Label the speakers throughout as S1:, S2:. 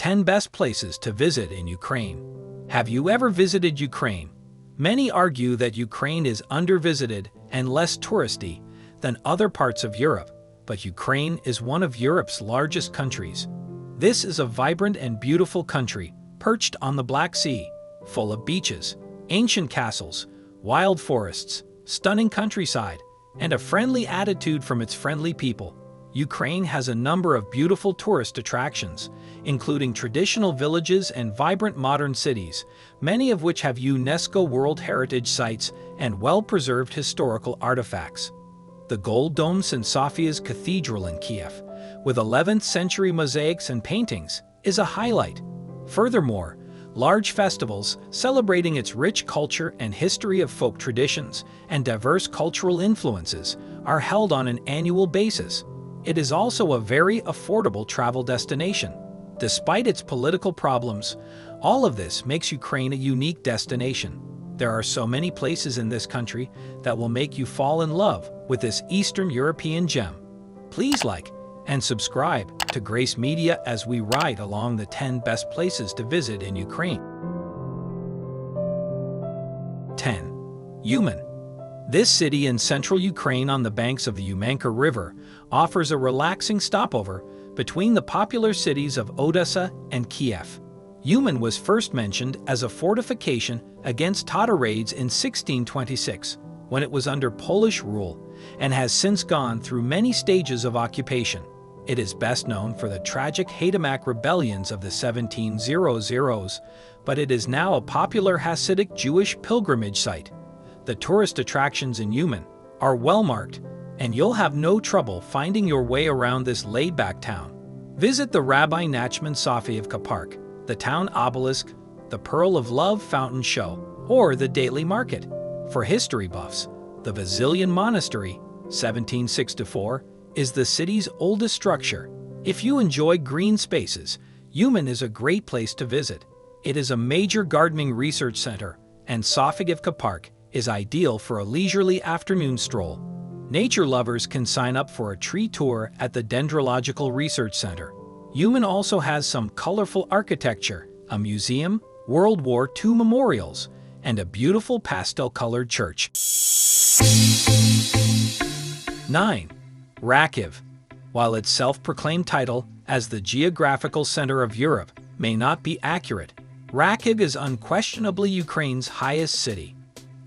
S1: 10 Best Places to Visit in Ukraine. Have you ever visited Ukraine? Many argue that Ukraine is undervisited and less touristy than other parts of Europe, but Ukraine is one of Europe's largest countries. This is a vibrant and beautiful country, perched on the Black Sea, full of beaches, ancient castles, wild forests, stunning countryside, and a friendly attitude from its friendly people. Ukraine has a number of beautiful tourist attractions, including traditional villages and vibrant modern cities, many of which have UNESCO World Heritage Sites and well-preserved historical artifacts. The Gold Dome St. Sophia's Cathedral in Kiev, with 11th-century mosaics and paintings, is a highlight. Furthermore, large festivals celebrating its rich culture and history of folk traditions and diverse cultural influences are held on an annual basis. It is also a very affordable travel destination. Despite its political problems, all of this makes Ukraine a unique destination. There are so many places in this country that will make you fall in love with this Eastern European gem. Please like and subscribe to Grace Media as we ride along the 10 best places to visit in Ukraine. 10. Uman. This city in central Ukraine on the banks of the Umanka River offers a relaxing stopover between the popular cities of Odessa and Kiev. Uman was first mentioned as a fortification against Tatar raids in 1626, when it was under Polish rule, and has since gone through many stages of occupation. It is best known for the tragic Haydamak rebellions of the 1700s, but it is now a popular Hasidic Jewish pilgrimage site. The tourist attractions in Uman are well marked, and you'll have no trouble finding your way around this laid-back town. Visit the Rabbi Nachman Sofievka Park, the town obelisk, the Pearl of Love fountain show, or the daily market. For history buffs, the Vasilian Monastery, 1764, is the city's oldest structure. If you enjoy green spaces, Uman is a great place to visit. It is a major gardening research center, and Sofievka Park is ideal for a leisurely afternoon stroll. Nature lovers can sign up for a tree tour at the Dendrological Research Center. Uman also has some colorful architecture, a museum, World War II memorials, and a beautiful pastel-colored church. 9. Rakiv. While its self-proclaimed title as the geographical center of Europe may not be accurate, Rakiv is unquestionably Ukraine's highest city.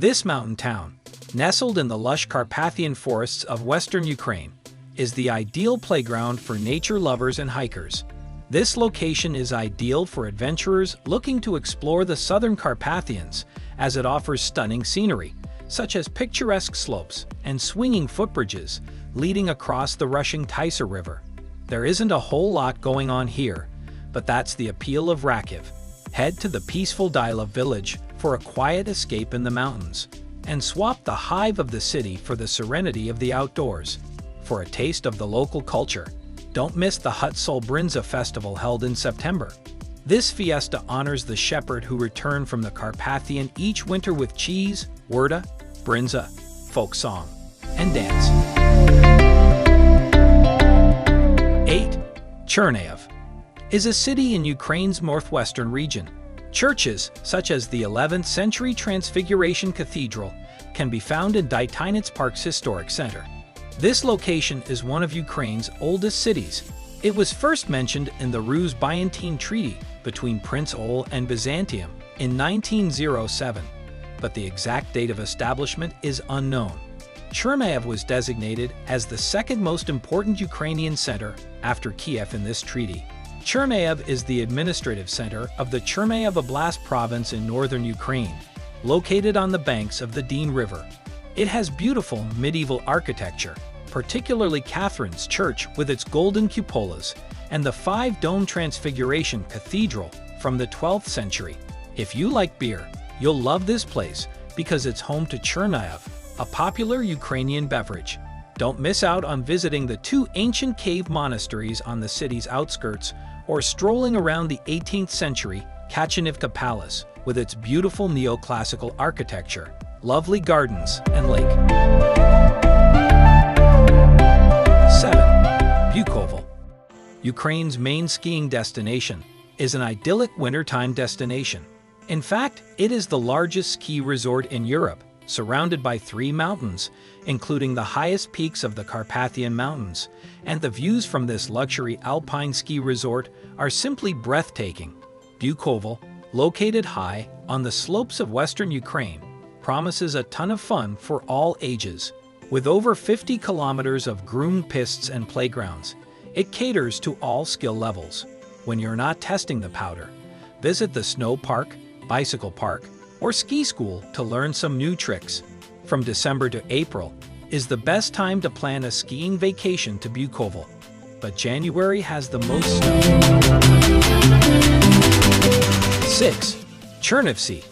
S1: This mountain town, nestled in the lush Carpathian forests of western Ukraine, is the ideal playground for nature lovers and hikers. This location is ideal for adventurers looking to explore the southern Carpathians, as it offers stunning scenery, such as picturesque slopes and swinging footbridges leading across the rushing Tisa River. There isn't a whole lot going on here, but that's the appeal of Rakiv. Head to the peaceful Dylov village for a quiet escape in the mountains, and swap the hive of the city for the serenity of the outdoors. For a taste of the local culture, don't miss the Hutzol Brinza festival held in September. This fiesta honors the shepherd who returned from the Carpathian each winter with cheese, wurda, brinza, folk song, and dance. 8. Chernihiv is a city in Ukraine's northwestern region. Churches, such as the 11th-century Transfiguration Cathedral, can be found in Dytinets Park's historic center. This location is one of Ukraine's oldest cities. It was first mentioned in the Ruse-Byzantine Treaty between Prince Ogle and Byzantium in 1907, but the exact date of establishment is unknown. Chernihiv was designated as the second most important Ukrainian center after Kiev in this treaty. Chernihiv is the administrative center of the Chernihiv Oblast province in northern Ukraine, located on the banks of the Dyn River. It has beautiful medieval architecture, particularly Catherine's Church with its golden cupolas, and the five-dome Transfiguration Cathedral from the 12th century. If you like beer, you'll love this place because it's home to Chernihiv, a popular Ukrainian beverage. Don't miss out on visiting the two ancient cave monasteries on the city's outskirts, or strolling around the 18th century Kachanivka Palace with its beautiful neoclassical architecture, lovely gardens, and lake. 7. Bukovel. Ukraine's main skiing destination, is an idyllic wintertime destination. In fact, it is the largest ski resort in Europe, surrounded by 3 mountains, including the highest peaks of the Carpathian Mountains, and the views from this luxury alpine ski resort are simply breathtaking. Bukovel, located high on the slopes of western Ukraine, promises a ton of fun for all ages. With over 50 kilometers of groomed pistes and playgrounds, it caters to all skill levels. When you're not testing the powder, visit the snow park, bicycle park, or ski school to learn some new tricks. From December to April is the best time to plan a skiing vacation to Bukovel, but January has the most snow. 6. Chernivtsi.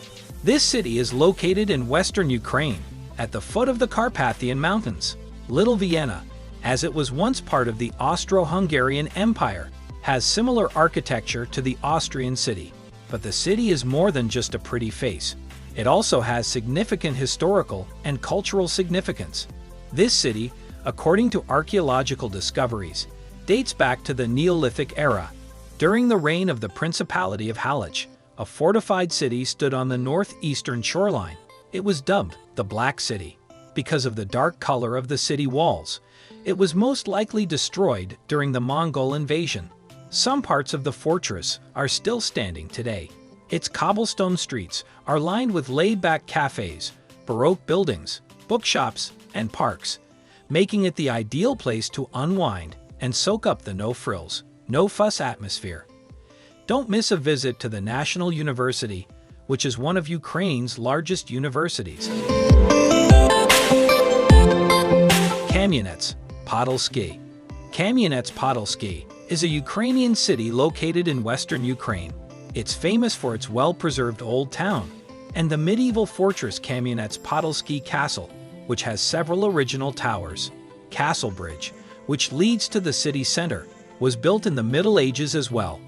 S1: This city is located in western Ukraine, at the foot of the Carpathian Mountains. Little Vienna, as it was once part of the Austro-Hungarian Empire, has similar architecture to the Austrian city. But the city is more than just a pretty face. It also has significant historical and cultural significance. This city, according to archaeological discoveries, dates back to the Neolithic era. During the reign of the Principality of Halych, a fortified city stood on the northeastern shoreline. It was dubbed the Black City because of the dark color of the city walls. It was most likely destroyed during the Mongol invasion. Some parts of the fortress are still standing today. Its cobblestone streets are lined with laid-back cafes, Baroque buildings, bookshops, and parks, making it the ideal place to unwind and soak up the no-frills, no-fuss atmosphere. Don't miss a visit to the National University, which is one of Ukraine's largest universities. Kamyanets-Podilsky. Kamyanets-Podilsky is a Ukrainian city located in western Ukraine. It's famous for its well-preserved old town and the medieval fortress Kamyanets-Podilsky Castle, which has several original towers. Castle Bridge, which leads to the city center, was built in the Middle Ages as well.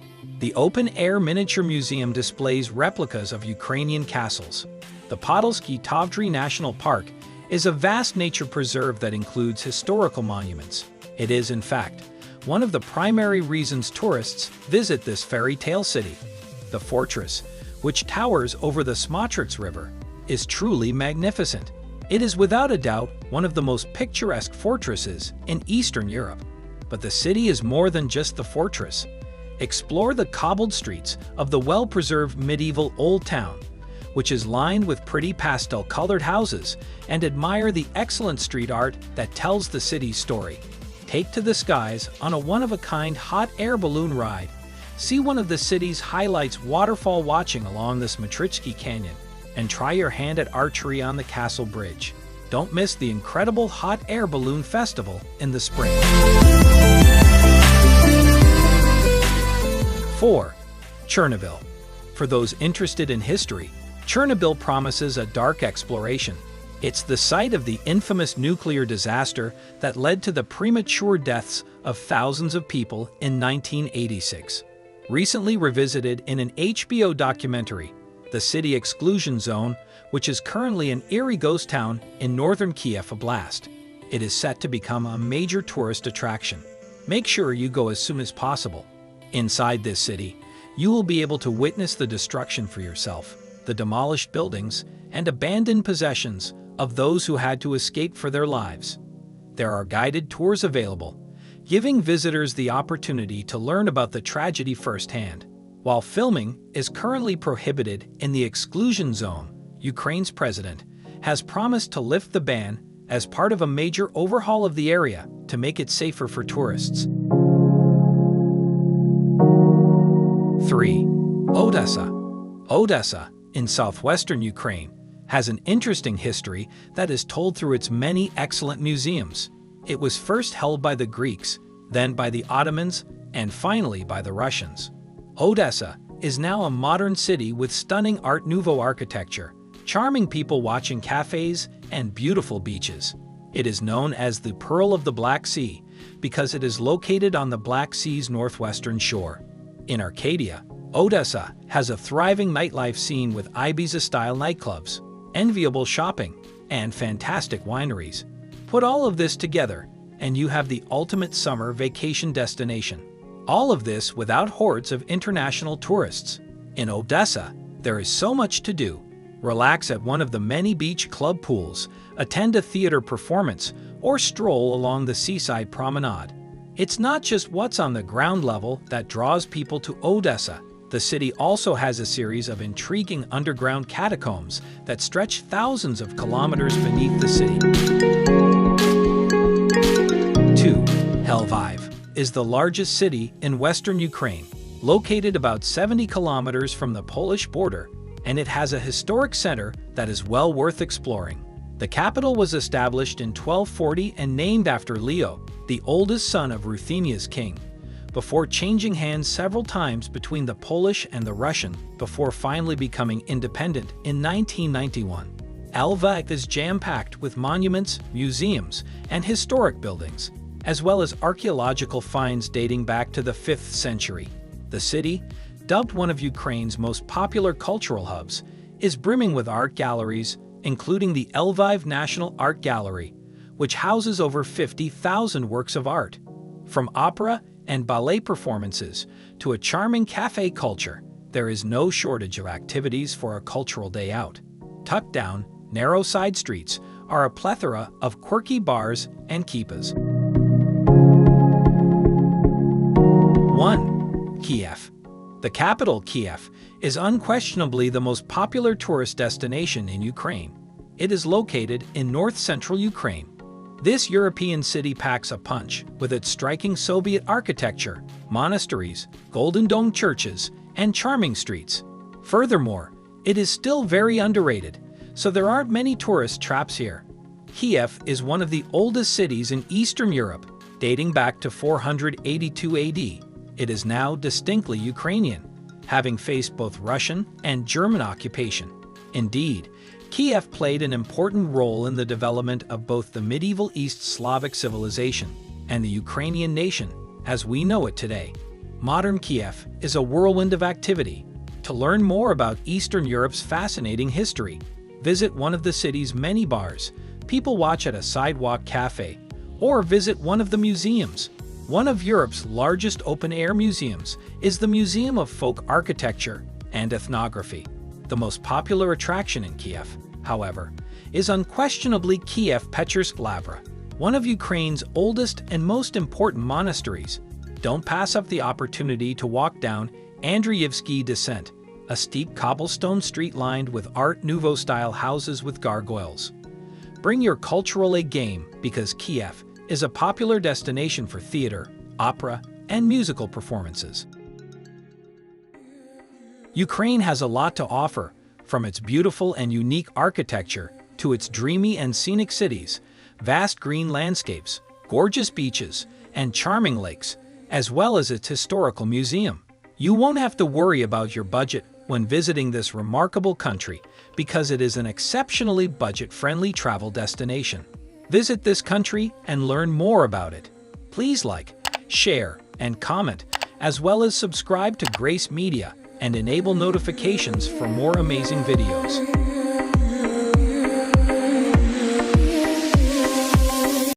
S1: The open-air miniature museum displays replicas of Ukrainian castles. The Podilsky Tavdry National Park is a vast nature preserve that includes historical monuments. It is, in fact, one of the primary reasons tourists visit this fairy tale city. The fortress, which towers over the Smotrix River, is truly magnificent. It is without a doubt one of the most picturesque fortresses in Eastern Europe. But the city is more than just the fortress. Explore the cobbled streets of the well-preserved medieval Old Town, which is lined with pretty pastel-colored houses, and admire the excellent street art that tells the city's story. Take to the skies on a one-of-a-kind hot air balloon ride. See one of the city's highlights waterfall watching along the Smotritsky Canyon, and try your hand at archery on the Castle Bridge. Don't miss the incredible hot air balloon festival in the spring. 4. Chernobyl. For those interested in history, Chernobyl promises a dark exploration. It's the site of the infamous nuclear disaster that led to the premature deaths of thousands of people in 1986. Recently revisited in an HBO documentary, the city exclusion zone, which is currently an eerie ghost town in northern Kiev Oblast. It is set to become a major tourist attraction. Make sure you go as soon as possible. Inside this city, you will be able to witness the destruction for yourself, the demolished buildings, and abandoned possessions of those who had to escape for their lives. There are guided tours available, giving visitors the opportunity to learn about the tragedy firsthand. While filming is currently prohibited in the exclusion zone, Ukraine's president has promised to lift the ban as part of a major overhaul of the area to make it safer for tourists. 3. Odessa. Odessa, in southwestern Ukraine, has an interesting history that is told through its many excellent museums. It was first held by the Greeks, then by the Ottomans, and finally by the Russians. Odessa is now a modern city with stunning Art Nouveau architecture, charming people watching cafes, and beautiful beaches. It is known as the Pearl of the Black Sea because it is located on the Black Sea's northwestern shore. In Arcadia, Odessa has a thriving nightlife scene with Ibiza-style nightclubs, enviable shopping, and fantastic wineries. Put all of this together, and you have the ultimate summer vacation destination. All of this without hordes of international tourists. In Odessa, there is so much to do. Relax at one of the many beach club pools, attend a theater performance, or stroll along the seaside promenade. It's not just what's on the ground level that draws people to Odessa. The city also has a series of intriguing underground catacombs that stretch thousands of kilometers beneath the city. 2. Lviv is the largest city in western Ukraine, located about 70 kilometers from the Polish border, and it has a historic center that is well worth exploring. The capital was established in 1240 and named after Leo, the oldest son of Ruthenia's king, before changing hands several times between the Polish and the Russian before finally becoming independent in 1991. Lviv is jam-packed with monuments, museums, and historic buildings, as well as archaeological finds dating back to the 5th century. The city, dubbed one of Ukraine's most popular cultural hubs, is brimming with art galleries, including the Lviv National Art Gallery, which houses over 50,000 works of art. From opera and ballet performances to a charming cafe culture, there is no shortage of activities for a cultural day out. Tucked down, narrow side streets are a plethora of quirky bars and kippas. 1. Kiev. The capital, Kiev, is unquestionably the most popular tourist destination in Ukraine. It is located in north-central Ukraine. This European city packs a punch with its striking Soviet architecture, monasteries, golden dome churches, and charming streets. Furthermore, it is still very underrated, so there aren't many tourist traps here. Kiev is one of the oldest cities in Eastern Europe, dating back to 482 AD. It is now distinctly Ukrainian, having faced both Russian and German occupation. Indeed, Kiev played an important role in the development of both the medieval East Slavic civilization and the Ukrainian nation as we know it today. Modern Kiev is a whirlwind of activity. To learn more about Eastern Europe's fascinating history, visit one of the city's many bars, people watch at a sidewalk cafe, or visit one of the museums. One of Europe's largest open-air museums is the Museum of Folk Architecture and Ethnography. The most popular attraction in Kiev, however, is unquestionably Kiev-Pechersk Lavra, one of Ukraine's oldest and most important monasteries. Don't pass up the opportunity to walk down Andreyevsky Descent, a steep cobblestone street lined with Art Nouveau-style houses with gargoyles. Bring your cultural A game because Kiev is a popular destination for theater, opera, and musical performances. Ukraine has a lot to offer, from its beautiful and unique architecture to its dreamy and scenic cities, vast green landscapes, gorgeous beaches, and charming lakes, as well as its historical museum. You won't have to worry about your budget when visiting this remarkable country because it is an exceptionally budget-friendly travel destination. Visit this country and learn more about it. Please like, share, and comment, as well as subscribe to Grace Media and enable notifications for more amazing videos.